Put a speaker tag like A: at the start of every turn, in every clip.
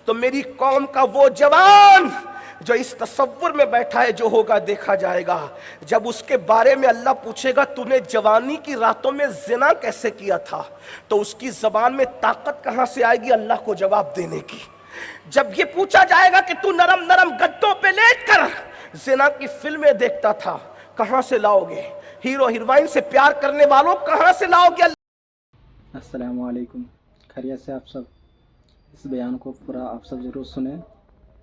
A: تو میری قوم کا وہ جوان جو اس تصور میں بیٹھا ہے جو ہوگا دیکھا جائے گا، جب اس کے بارے میں اللہ پوچھے گا تو نے جوانی کی راتوں میں زنا کیسے کیا تھا، تو اس کی زبان میں طاقت کہاں سے آئے گی اللہ کو جواب دینے کی۔ جب یہ پوچھا جائے گا کہ تو نرم نرم گدوں پہ لیٹ کر زنا کی فلمیں دیکھتا تھا، کہاں سے لاؤ گے؟ ہیرو ہیروئن سے پیار کرنے والوں کہاں سے لاؤ گے؟
B: السلام علیکم، خیریت سے آپ سب؟ اس بیان کو پورا آپ سب ضرور سنیں۔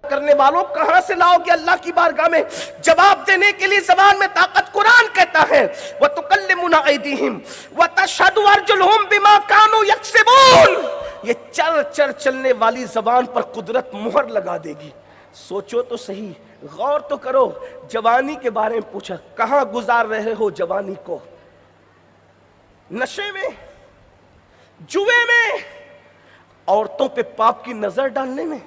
A: کرنے والوں کہاں سے لاؤ گے اللہ کی بارگاہ میں جواب دینے کے لیے؟ زبان میں طاقت قرآن کہتا ہے وَتُكَلِّمُنَا أَيْدِيهِمْ وَتَشْهَدُ أَرْجُلُهُمْ بِمَا كَانُوا يَكْسِبُونَ، یہ چر چر چلنے والی زبان پر قدرت مہر لگا دے گی۔ سوچو تو صحیح، غور تو کرو۔ جوانی کے بارے میں پوچھا، کہاں گزار رہے ہو جوانی کو؟ نشے میں، جوے میں، عورتوں پہ پاپ کی نظر ڈالنے میں،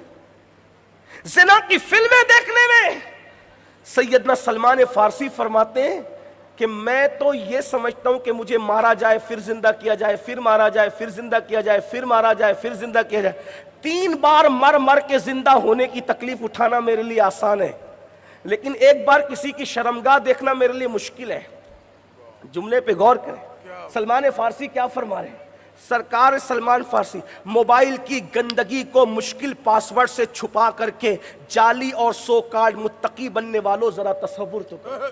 A: زنا کی فلمیں دیکھنے میں۔ سیدنا سلمان فارسی فرماتے ہیں کہ میں تو یہ سمجھتا ہوں کہ مجھے مارا جائے پھر زندہ کیا جائے، پھر مارا جائے پھر زندہ کیا جائے، پھر مارا جائے پھر زندہ کیا جائے، 3 بار مر مر کے زندہ ہونے کی تکلیف اٹھانا میرے لیے آسان ہے، لیکن ایک بار کسی کی شرمگاہ دیکھنا میرے لیے مشکل ہے۔ جملے پہ غور کریں، سلمان فارسی کیا فرما رہے ہیں؟ سرکار سلمان فارسی موبائل کی گندگی کو مشکل پاسورڈ سے چھپا کر کے جعلی اور سو کارڈ متقی بننے والوں ذرا تصور تو کرو۔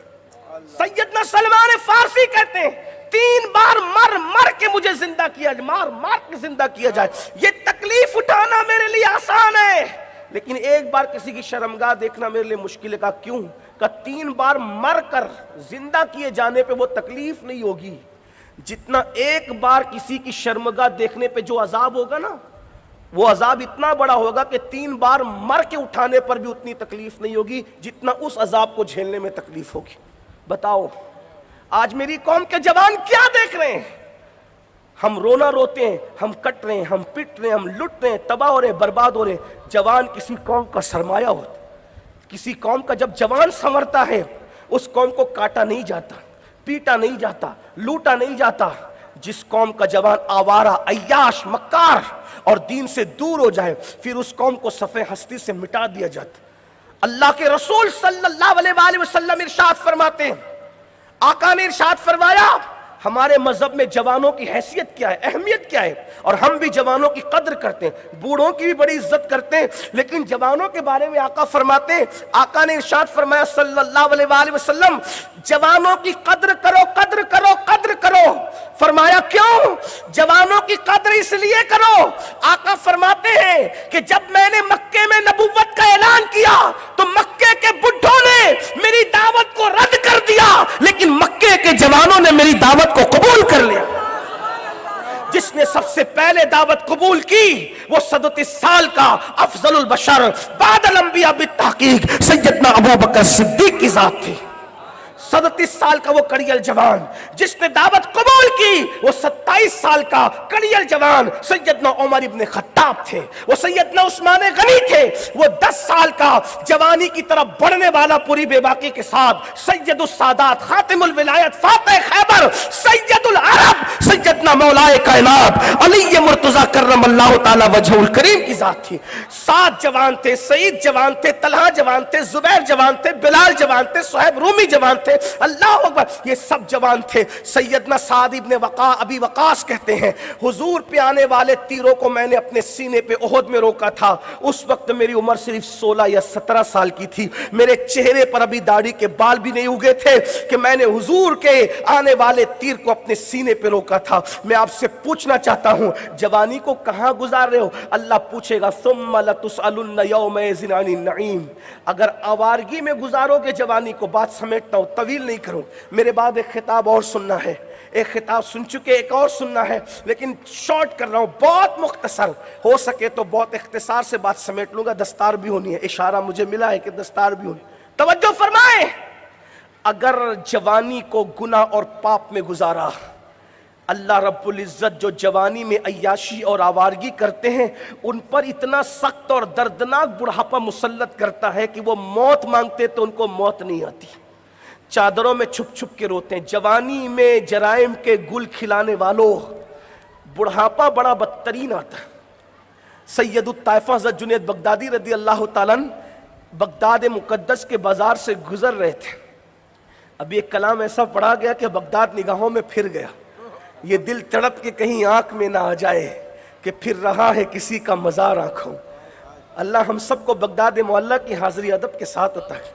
A: سیدنا سلمان فارسی کہتے ہیں 3 بار مر مر کے مجھے زندہ کیا جائے، مار مار کے زندہ کیا جائے، یہ تکلیف اٹھانا میرے لیے آسان ہے، لیکن ایک بار کسی کی شرمگاہ دیکھنا میرے لیے مشکل ہے۔ کہا کیوں؟ کہا 3 بار مر کر زندہ کیے جانے پہ وہ تکلیف نہیں ہوگی جتنا ایک بار کسی کی شرمگاہ دیکھنے پہ جو عذاب ہوگا نا، وہ عذاب اتنا بڑا ہوگا کہ 3 بار مر کے اٹھانے پر بھی اتنی تکلیف نہیں ہوگی جتنا اس عذاب کو جھیلنے میں تکلیف ہوگی۔ بتاؤ آج میری قوم کے جوان کیا دیکھ رہے ہیں؟ ہم رونا روتے ہیں، ہم کٹ رہے ہیں، ہم پٹ رہے ہیں، ہم لٹ رہے ہیں، تباہ ہو رہے ہیں، برباد ہو رہے ہیں۔ جوان کسی قوم کا سرمایہ ہوتا ہے، کسی قوم کا جب جوان سنورتا ہے اس قوم کو کاٹا نہیں جاتا، پیٹا نہیں جاتا، لوٹا نہیں جاتا۔ جس قوم کا جوان آوارہ، عیاش، مکار اور دین سے دور ہو جائے پھر اس قوم کو صفحہ ہستی سے مٹا دیا جاتا۔ اللہ کے رسول صلی اللہ علیہ وآلہ وسلم ارشاد فرماتے ہیں، آقا نے ارشاد فرمایا ہمارے مذہب میں جوانوں کی حیثیت کیا ہے، اہمیت کیا ہے، اور ہم بھی جوانوں کی قدر کرتے ہیں، بوڑھوں کی بھی بڑی عزت کرتے ہیں، لیکن جوانوں کے بارے میں آقا فرماتے ہیں، آقا نے ارشاد فرمایا صلی اللہ علیہ وآلہ وسلم جوانوں کی قدر کرو، قدر کرو، قدر کرو۔ فرمایا کیوں؟ جوانوں کی قدر اس لیے کرو، آقا فرماتے ہیں کہ جب میں نے مکے میں نبوت کا اعلان کیا تو مکے کے بڈھوں نے میری دعوت کو رد کر دیا، لیکن مکے کے جوانوں نے میری دعوت کو قبول کر لیا۔ جس نے سب سے پہلے دعوت قبول کی وہ 37 سال کا افضل البشر بعد الانبیاء بالتحقیق سیدنا ابوبکر صدیق کی ذات تھی۔ 37 سال کا وہ کڑیل جوان جس نے دعوت قبول کی، وہ 27 سال کا کڑیل جوان سیدنا عمر ابن خطاب تھے، وہ سیدنا عثمان غنی تھے، وہ 10 سال کا جوانی کی طرف بڑھنے والا پوری بے باکی کے ساتھ سید السادات خاتم الولایت فاتح خیبر سید العرب سیدنا مولائے کائنات علی مرتضی کرم اللہ تعالی وجہ الکریم کی ذات تھی۔ 7 جوان تھے، سعید جوان تھے، طلحہ جوان تھے، زبیر جوان تھے، بلال جوان تھے، صہیب رومی جوان تھے، اللہ اکبر، یہ سب جوان تھے۔ سیدنا سعد ابن ابی وقاص کہتے ہیں حضور پہ آنے والے تیروں کو میں نے اپنے سینے پہ احد میں روکا تھا، اس وقت میری عمر صرف 16 یا 17 سال کی تھی، میرے چہرے پر ابھی داڑھی کے بال بھی نہیں اگے تھے کہ میں نے حضور کے آنے والے تیر کو اپنے سینے پہ روکا تھا۔ میں آپ سے پوچھنا چاہتا ہوں جوانی کو کہاں گزار رہے ہو؟ اللہ پوچھے گا ثم لتسألن یومئذ عن النعیم۔ اگر آوارگی میں گزارو گے جوانی کو، بات سمیٹتا ہوں، طویل نہیں کروں، میرے بعد ایک خطاب اور سننا ہے، ایک خطاب سن چکے ایک اور سننا ہے، لیکن شارٹ کر رہا ہوں، بہت مختصر، ہو سکے تو بہت اختصار سے بات سمیٹ لوں گا، دستار بھی ہونی ہے، اشارہ مجھے ملا ہے کہ دستار بھی ہونی ہے۔ توجہ فرمائیں، اگر جوانی کو گناہ اور پاپ میں گزارا، اللہ رب العزت جو جوانی میں عیاشی اور آوارگی کرتے ہیں ان پر اتنا سخت اور دردناک بڑھاپا مسلط کرتا ہے کہ وہ موت مانگتے تو ان کو موت نہیں آتی، چادروں میں چھپ چھپ کے روتے ہیں۔ جوانی میں جرائم کے گل کھلانے والوں، بڑھاپا بڑا بدترین آتا ہے۔ سید الطائفہ حضرت جنید بغدادی رضی اللہ تعالیٰ بغداد مقدس کے بازار سے گزر رہے تھے. اب یہ کلام ایسا پڑھا گیا کہ بغداد نگاہوں میں پھر گیا. یہ دل تڑپ کے کہیں آنکھ میں نہ آ جائے کہ پھر رہا ہے کسی کا مزار آنکھوں. اللہ ہم سب کو بغداد معلیٰ کی حاضری ادب کے ساتھ عطا ہے.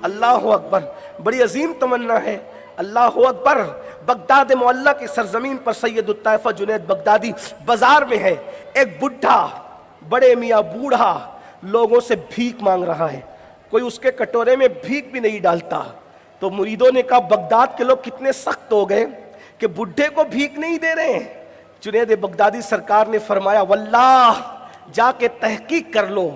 A: اللہ اکبر. بڑی عظیم تمنا ہے. اللہ اکبر. بغداد معلیٰ کی سرزمین پر سید الطائفہ جنید بغدادی بازار میں ہے. ایک بڈھا بڑے میاں بوڑھا لوگوں سے بھیک مانگ رہا ہے. کوئی اس کے کٹورے میں بھیک بھی نہیں ڈالتا. تو مریدوں نے کہا بغداد کے لوگ کتنے سخت ہو گئے کہ بڈھے کو بھیک نہیں دے رہے ہیں. جنید بغدادی سرکار نے فرمایا واللہ جا کے تحقیق کر لو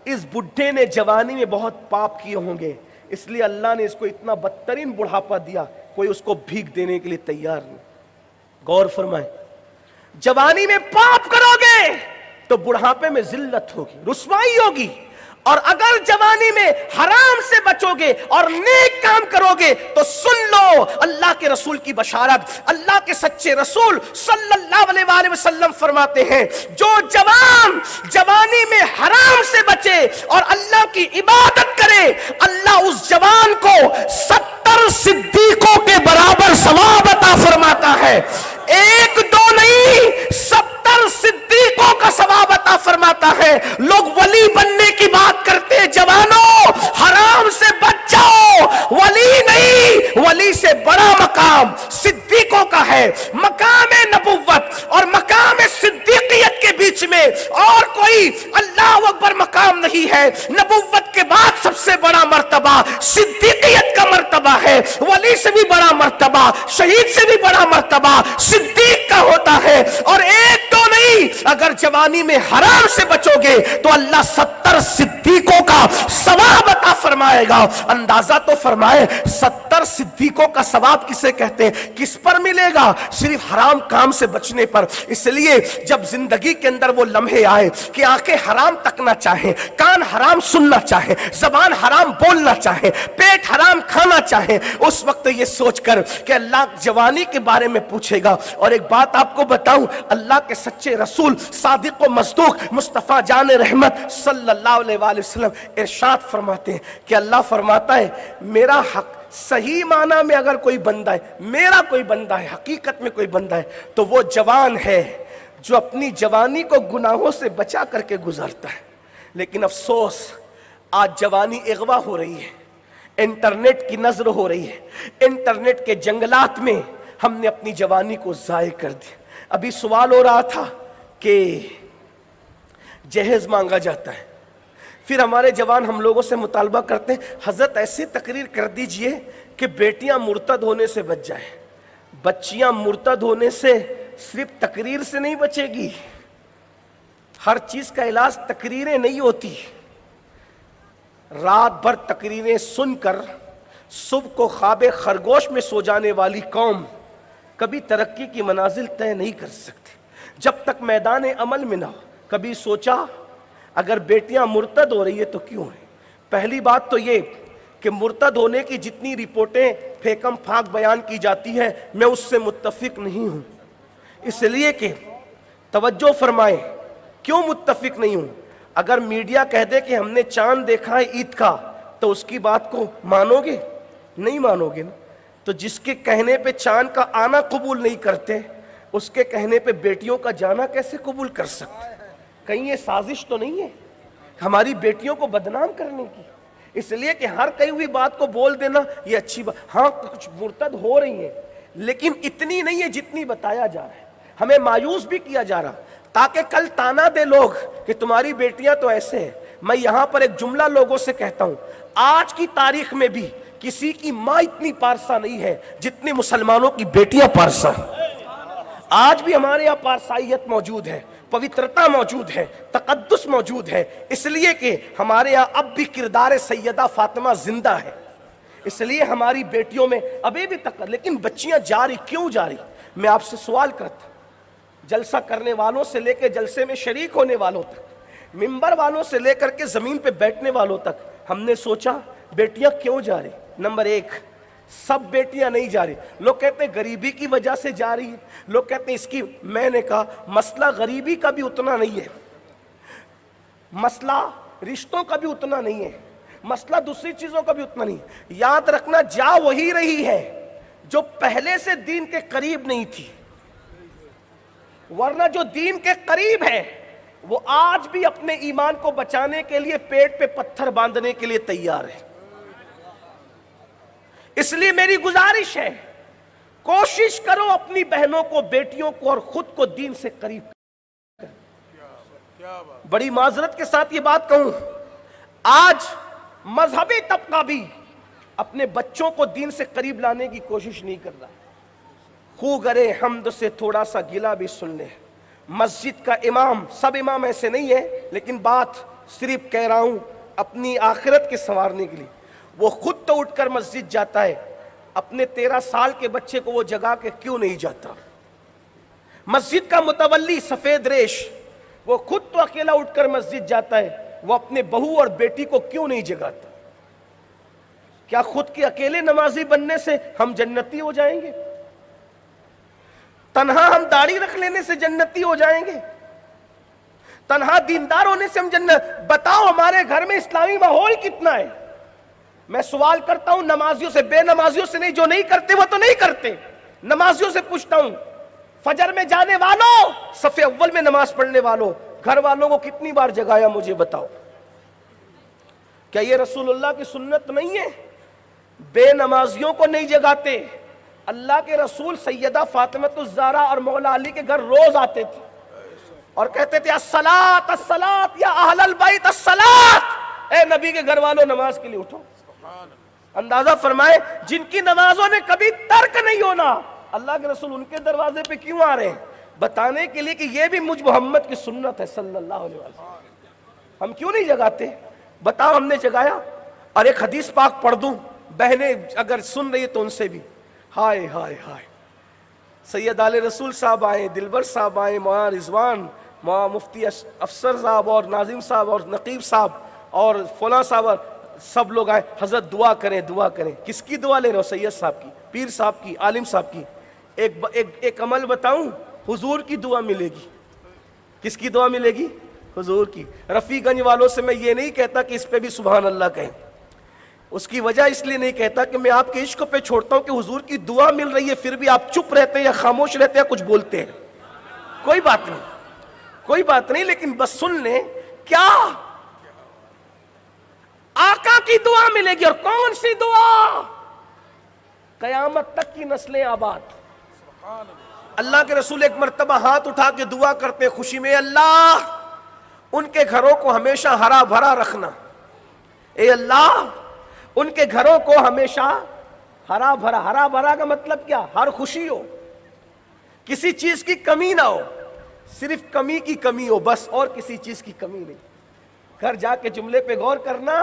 A: اس بڈھے نے جوانی میں بہت پاپ کیے ہوں گے, اس لیے اللہ نے اس کو اتنا بدترین بڑھاپا دیا, کوئی اس کو بھیک دینے کے لیے تیار نہیں. غور فرمائیں, جوانی میں پاپ کرو گے تو بڑھاپے میں ذلت ہوگی, رسوائی ہوگی. اور اگر جوانی میں حرام سے بچو گے اور نیک کام کرو گے تو سن لو اللہ کے رسول کی بشارت. اللہ کے سچے رسول صلی اللہ علیہ وآلہ وسلم فرماتے ہیں جو جوان جوانی میں حرام سے بچے اور اللہ کی عبادت کرے, اللہ اس جوان کو 70 صدیقوں کے برابر ثواب عطا فرماتا ہے. ایک دو نہیں, 70 صدیقوں کا ثواب عطا فرماتا ہے. لوگ ولی بننے کی بات کرتے ہیں, جوانوں حرام سے بچ جاؤ. ولی نہیں, ولی سے بڑا مقام صدیقوں کا ہے. مقام نبوت اور مقام صدیقیت کے بیچ میں اور کوئی اللہ اکبر مقام نہیں ہے. نبوت کے بعد سب سے بڑا مرتبہ صدیقیت کا مرتبہ ہے. ولی سے بھی بڑا مرتبہ, شہید سے بھی بڑا مرتبہ صدیق کا ہوتا ہے. اور ایک دو نہیں, اگر جوانی میں حرام سے بچو گے تو اللہ 70 صدیقوں کا ثواب عطا فرمائے گا. اندازہ تو فرمائے 70 صدیقوں کا ثواب کسے کہتے ہیں, کس پر ملے گا؟ صرف حرام کام سے بچنے پر. اس لیے جب زندگی کے اندر وہ لمحے آئے کہ آنکھیں حرام تکنا چاہیں, کان حرام سننا چاہیں, زبان حرام بولنا چاہیں, پیٹ حرام کھانا چاہیں, اس وقت یہ سوچ کر کہ اللہ جوانی کے بارے میں پوچھے گا. اور ایک بات آپ کو بتاؤں, اللہ کے سچے رسول صادق و مصدوق مصطفیٰ جان رحمت صلی اللہ علیہ وآلہ وسلم ارشاد فرماتے ہیں کہ اللہ فرماتا ہے میرا حق صحیح معنی میں اگر کوئی بندہ ہے, میرا کوئی بندہ ہے, حقیقت میں کوئی بندہ ہے تو وہ جوان ہے جو اپنی جوانی کو گناہوں سے بچا کر کے گزارتا ہے. لیکن افسوس آج جوانی اغوا ہو رہی ہے, انٹرنیٹ کی نظر ہو رہی ہے. انٹرنیٹ کے جنگلات میں ہم نے اپنی جوانی کو ضائع کر دیا. ابھی سوال ہو رہا تھا کہ جہیز مانگا جاتا ہے, پھر ہمارے جوان ہم لوگوں سے مطالبہ کرتے ہیں حضرت ایسی تقریر کر دیجئے کہ بیٹیاں مرتد ہونے سے بچ جائیں. بچیاں مرتد ہونے سے صرف تقریر سے نہیں بچے گی, ہر چیز کا علاج تقریریں نہیں ہوتی. رات بھر تقریریں سن کر صبح کو خواب خرگوش میں سو جانے والی قوم کبھی ترقی کی منازل طے نہیں کر سکتی جب تک میدان عمل میں نہ ہو. کبھی سوچا اگر بیٹیاں مرتد ہو رہی ہے تو کیوں ہیں؟ پہلی بات تو یہ کہ مرتد ہونے کی جتنی رپورٹیں پھیکم پھاک بیان کی جاتی ہیں میں اس سے متفق نہیں ہوں. اس لیے کہ توجہ فرمائیں, کیوں متفق نہیں ہوں؟ اگر میڈیا کہہ دے کہ ہم نے چاند دیکھا ہے عید کا تو اس کی بات کو مانو گے؟ نہیں مانو گے نا. تو جس کے کہنے پہ چاند کا آنا قبول نہیں کرتے, اس کے کہنے پہ بیٹیوں کا جانا کیسے قبول کر سکتے؟ کہیں یہ سازش تو نہیں ہے ہماری بیٹیوں کو بدنام کرنے کی؟ اس لیے کہ ہر کہی ہوئی بات کو بول دینا یہ اچھی بات. ہاں کچھ مرتد ہو رہی ہیں لیکن اتنی نہیں ہے جتنی بتایا جا رہا ہے. ہمیں مایوس بھی کیا جا رہا تاکہ کل تانا دے لوگ کہ تمہاری بیٹیاں تو ایسے ہیں. میں یہاں پر ایک جملہ لوگوں سے کہتا ہوں, آج کی تاریخ میں بھی کسی کی ماں اتنی پارسا نہیں ہے جتنی مسلمانوں کی بیٹیاں پارسا. آج بھی ہمارے یہاں پارسائیت موجود ہے, پوترتا موجود ہے, تقدس موجود ہے. اس لیے کہ ہمارے یہاں اب بھی کردار سیدہ فاطمہ زندہ ہے. اس لیے ہماری بیٹیوں میں ابھی بھی لیکن بچیاں جاری کیوں جاری؟ میں آپ سے سوال کرتا ہوں, جلسہ کرنے والوں سے لے کے جلسے میں شریک ہونے والوں تک, ممبر والوں سے لے کر کے زمین پہ بیٹھنے والوں تک, ہم نے سوچا بیٹیاں کیوں جا رہی؟ نمبر ایک, سب بیٹیاں نہیں جا رہی. لوگ کہتے ہیں غریبی کی وجہ سے جا رہی ہے, لوگ کہتے ہیں اس کی. میں نے کہا مسئلہ غریبی کا بھی اتنا نہیں ہے. مسئلہ رشتوں کا بھی اتنا نہیں ہے، مسئلہ دوسری چیزوں کا بھی اتنا نہیں. یاد رکھنا جا وہی رہی ہے جو پہلے سے دین کے قریب نہیں تھی، ورنہ جو دین کے قریب ہے وہ آج بھی اپنے ایمان کو بچانے کے لیے پیٹ پہ پتھر باندھنے کے لیے تیار ہے. اس لیے میری گزارش ہے، کوشش کرو اپنی بہنوں کو، بیٹیوں کو اور خود کو دین سے قریب. بڑی معذرت کے ساتھ یہ بات کہوں، آج مذہبی طبقہ بھی اپنے بچوں کو دین سے قریب لانے کی کوشش نہیں کر رہا. خو گرے حمد سے تھوڑا سا گلہ بھی سن لے. مسجد کا امام، سب امام ایسے نہیں ہے، لیکن بات صرف کہہ رہا ہوں اپنی آخرت کے سنوارنے کے لیے. وہ خود تو اٹھ کر مسجد جاتا ہے، اپنے 13 سال کے بچے کو وہ جگا کے کیوں نہیں جاتا؟ مسجد کا متولی سفید ریش، وہ خود تو اکیلا اٹھ کر مسجد جاتا ہے، وہ اپنے بہو اور بیٹی کو کیوں نہیں جگاتا؟ کیا خود کے اکیلے نمازی بننے سے ہم جنتی ہو جائیں گے؟ تنہا ہم داڑھی رکھ لینے سے جنتی ہو جائیں گے؟ تنہا دیندار ہونے سے ہم جنت؟ بتاؤ ہمارے گھر میں اسلامی ماحول کتنا ہے؟ میں سوال کرتا ہوں نمازیوں سے، بے نمازیوں سے نہیں. جو نہیں کرتے وہ تو نہیں کرتے، نمازیوں سے پوچھتا ہوں. فجر میں جانے والوں، صف اول میں نماز پڑھنے والوں، گھر والوں کو کتنی بار جگایا مجھے بتاؤ؟ کیا یہ رسول اللہ کی سنت نہیں ہے؟ بے نمازیوں کو نہیں جگاتے. اللہ کے رسول سیدہ فاطمہ الزہرا اور مولا علی کے گھر روز آتے تھے اور کہتے تھے الصلاۃ الصلاۃ یا اہل البیت الصلاۃ، اے نبی کے گھر والوں نماز کے لیے اٹھو. اندازہ فرمائے جن کی نمازوں نے کبھی ترک نہیں ہونا، اللہ کے رسول ان کے دروازے پہ کیوں آ رہے ہیں؟ بتانے کے لیے کہ یہ بھی مجھ محمد کی سنت ہے صلی اللہ علیہ وسلم. ہم کیوں نہیں جگاتے؟ بتاؤ ہم نے جگایا؟ اور ایک حدیث پاک پڑھ دوں، بہنیں اگر سن رہی تو ان سے بھی. ہائے ہائے ہائے، سید آل رسول صاحب آئے، دلبر صاحب آئے، مولانا رضوان، مولانا مفتی افسر صاحب اور ناظم صاحب اور نقیب صاحب اور فلاں صاحب، سب لوگ آئے. حضرت دعا کریں دعا کریں. کس کی دعا لے رہے ہو؟ سید صاحب کی، پیر صاحب کی، عالم صاحب کی. ایک عمل بتاؤں، حضور کی دعا ملے گی. کس کی دعا ملے گی؟ حضور کی. رفیع گنج والوں سے میں یہ نہیں کہتا کہ اس پہ بھی سبحان اللہ کہیں، اس کی وجہ اس لیے نہیں کہتا کہ میں آپ کے عشق پہ چھوڑتا ہوں کہ حضور کی دعا مل رہی ہے پھر بھی آپ چپ رہتے ہیں یا خاموش رہتے ہیں یا کچھ بولتے ہیں. کوئی بات نہیں، کوئی بات نہیں، لیکن بس سن لیں کیا آقا کی دعا ملے گی. اور کون سی دعا؟ قیامت تک کی نسلیں آباد. اللہ کے رسول ایک مرتبہ ہاتھ اٹھا کے دعا کرتے خوشی میں، اللہ ان کے گھروں کو ہمیشہ ہرا بھرا رکھنا. اے اللہ ان کے گھروں کو ہمیشہ ہرا بھرا. ہرا بھرا کا مطلب کیا؟ ہر خوشی ہو، کسی چیز کی کمی نہ ہو، صرف کمی کی کمی ہو بس، اور کسی چیز کی کمی نہیں. گھر جا کے جملے پہ غور کرنا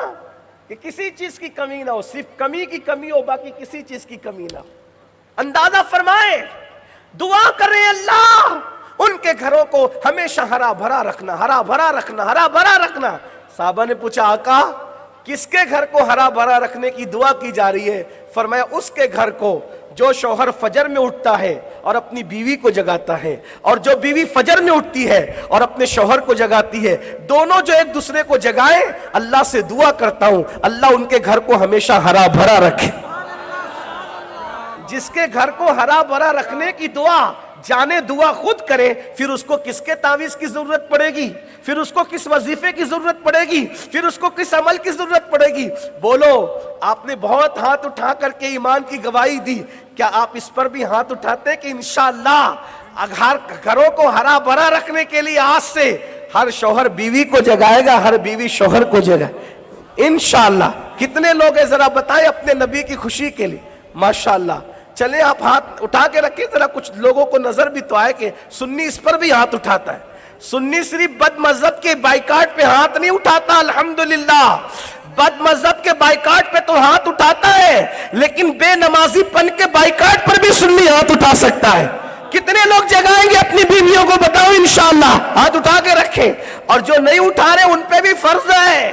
A: کہ کسی چیز کی کمی نہ ہو، صرف کمی کی کمی ہو، باقی کسی چیز کی کمی نہ ہو. اندازہ فرمائے دعا کریں اللہ ان کے گھروں کو ہمیشہ ہرا بھرا رکھنا، ہرا بھرا رکھنا، ہرا بھرا رکھنا. صحابہ نے پوچھا آقا کس کے گھر کو ہرا بھرا رکھنے کی دعا کی جا رہی ہے؟ فرمایا اس کے گھر کو جو شوہر فجر میں اٹھتا ہے اور اپنی بیوی کو جگاتا ہے، اور جو بیوی فجر میں اٹھتی ہے اور اپنے شوہر کو جگاتی ہے، دونوں جو ایک دوسرے کو جگائیں. اللہ سے دعا کرتا ہوں اللہ ان کے گھر کو ہمیشہ ہرا بھرا رکھے. جس کے گھر کو ہرا بھرا رکھنے کی دعا جانے دعا خود کرے، پھر اس کو کس کے تعویذ کی ضرورت پڑے گی؟ پھر اس کو کس وظیفے کی ضرورت پڑے گی؟ پھر اس کو کس عمل کی ضرورت پڑے گی؟ بولو. آپ نے بہت ہاتھ اٹھا کر کے ایمان کی گواہی دی، کیا آپ اس پر بھی ہاتھ اٹھاتے ہیں کہ انشاءاللہ گھروں کو ہرا بھرا رکھنے کے لیے آج سے ہر شوہر بیوی کو جگائے گا، ہر بیوی شوہر کو جگائے انشاءاللہ؟ کتنے لوگ ہیں ذرا بتائیں اپنے نبی کی خوشی کے لیے؟ ماشاءاللہ. چلیں آپ ہاتھ اٹھا کے رکھیں ذرا، کچھ لوگوں کو نظر بھی تو آئے کہ سنی اس پر بھی ہاتھ اٹھاتا ہے. سنی صرف بد مذہب کے بائیکاٹ پہ ہاتھ نہیں اٹھاتا، الحمدللہ بد مذہب کے بائیکاٹ پہ تو ہاتھ اٹھاتا ہے، لیکن بے نمازی پن کے بائیکاٹ پر بھی سنی ہاتھ اٹھا سکتا ہے. کتنے لوگ جگائیں گے اپنی بیویوں کو؟ بتاؤ انشاءاللہ. ہاتھ اٹھا کے رکھیں. اور جو نہیں اٹھا رہے ان پہ بھی فرض ہے،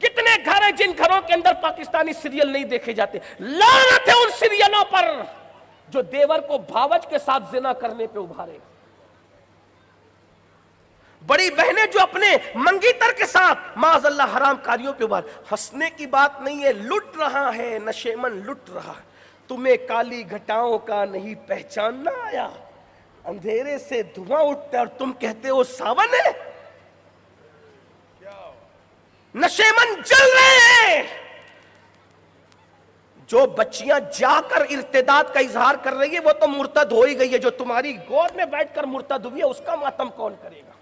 A: کتنے گھر ہیں جن گھروں کے اندر پاکستانی سیریل نہیں دیکھے جاتے؟ لعنت ہے ان سیریلوں پر جو دیور کو بھاوج کے ساتھ زنا کرنے پہ ابھارے. بڑی بہنیں جو اپنے منگیتر کے ساتھ معاذ اللہ حرام کاریوں پہ ابھار. ہنسنے کی بات نہیں ہے، لٹ رہا ہے نشیمن، لٹ رہا. تمہیں کالی گھٹاؤں کا نہیں پہچاننا آیا، اندھیرے سے دھواں اٹھتا ہے اور تم کہتے ہو ساون ہے. نشیمن جل رہے ہیں. جو بچیاں جا کر ارتداد کا اظہار کر رہی ہے وہ تو مرتد ہو ہی گئی ہے. جو تمہاری گود میں بیٹھ کر مرتد ہوئی ہے اس کا ماتم کون کرے گا؟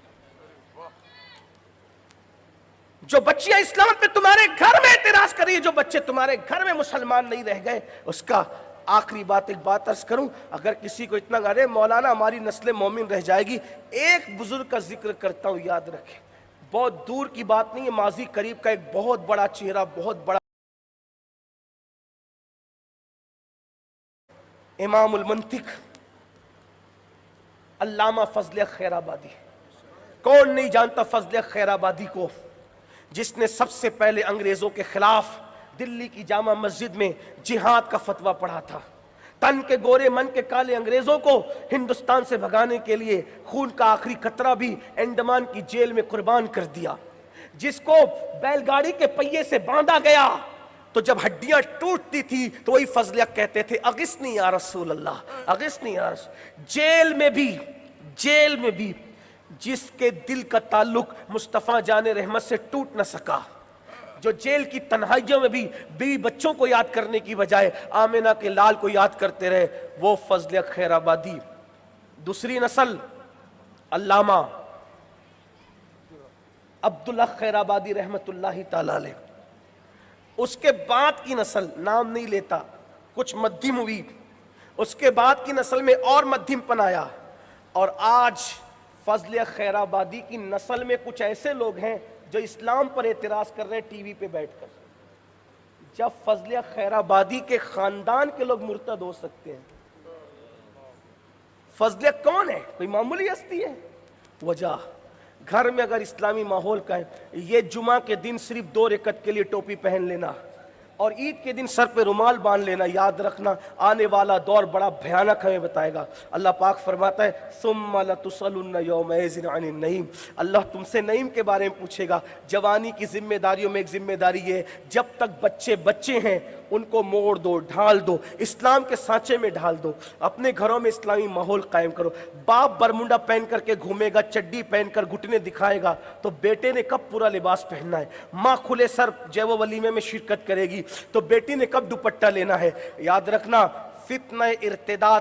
A: جو بچیاں اسلام پہ تمہارے گھر میں اعتراض کر رہی ہے، جو بچے تمہارے گھر میں مسلمان نہیں رہ گئے، اس کا آخری بات ایک بات عرض کروں. اگر کسی کو اتنا ارے مولانا ہماری نسل مومن رہ جائے گی، ایک بزرگ کا ذکر کرتا ہوں، یاد رکھیں. بہت دور کی بات نہیں ہے، ماضی قریب کا ایک بہت بڑا چہرہ، بہت بڑا امام المنطق علامہ فضل خیر آبادی. کون نہیں جانتا فضل خیر آبادی کو، جس نے سب سے پہلے انگریزوں کے خلاف دلی کی جامع مسجد میں جہاد کا فتویٰ پڑھا تھا. تن کے گورے من کے کالے انگریزوں کو ہندوستان سے بھگانے کے لیے خون کا آخری قطرہ بھی انڈمان کی جیل میں قربان کر دیا. جس کو بیل گاڑی کے پہیے سے باندھا گیا تو جب ہڈیاں ٹوٹتی تھی تو وہی فضلیہ کہتے تھے اغثنی یا رسول اللہ، اغثنی یا رسول. جیل میں بھی جس کے دل کا تعلق مصطفیٰ جان رحمت سے ٹوٹ نہ سکا، جو جیل کی تنہائیوں میں بھی بیوی بچوں کو یاد کرنے کی بجائے آمنہ کے لال کو یاد کرتے رہے، وہ فضل خیر آبادی. دوسری نسل علامہ عبداللہ خیر آبادی رحمت اللہ تعالی علیہ. اس کے بعد کی نسل نام نہیں لیتا، کچھ مدھم ہوئی، اس کے بعد کی نسل میں اور مدھم پن آیا، اور آج فضل خیر آبادی کی نسل میں کچھ ایسے لوگ ہیں جو اسلام پر اعتراض کر رہے ہیں ٹی وی پہ بیٹھ کر. جب فضل خیر آبادی کے خاندان کے لوگ مرتد ہو سکتے ہیں، فضل کون ہے؟ کوئی معمولی ہستی ہے؟ وجہ گھر میں اگر اسلامی ماحول کا ہے، یہ جمعہ کے دن صرف 2 رکعت کے لیے ٹوپی پہن لینا اور عید کے دن سر پہ رومال باندھ لینا، یاد رکھنا آنے والا دور بڑا بھیانک ہمیں بتائے گا. اللہ پاک فرماتا ہے ثم لتسألن یومئذ عن النعیم. اللہ تم سے نعیم کے بارے میں پوچھے گا. جوانی کی ذمہ داریوں میں ایک ذمہ داری یہ ہے، جب تک بچے ہیں ان کو موڑ دو، ڈھال دو، اسلام کے سانچے میں ڈھال دو. اپنے گھروں میں اسلامی ماحول قائم کرو. باپ برمنڈا پہن کر کے گھومے گا، چڈی پہن کر گھٹنے دکھائے گا تو بیٹے نے کب پورا لباس پہننا ہے؟ ماں کھلے سر جیو ولیمے میں شرکت کرے گی تو بیٹی نے کب دوپٹہ لینا ہے؟ یاد رکھنا فتنہ ارتداد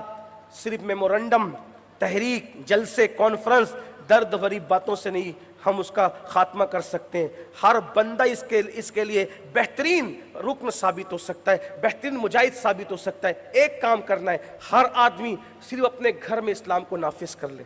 A: صرف میمورنڈم، تحریک، جلسے، کانفرنس، درد بھری باتوں سے نہیں ہم اس کا خاتمہ کر سکتے ہیں. ہر بندہ اس کے لیے بہترین رکن ثابت ہو سکتا ہے، بہترین مجاہد ثابت ہو سکتا ہے. ایک کام کرنا ہے، ہر آدمی صرف اپنے گھر میں اسلام کو نافذ کر لے.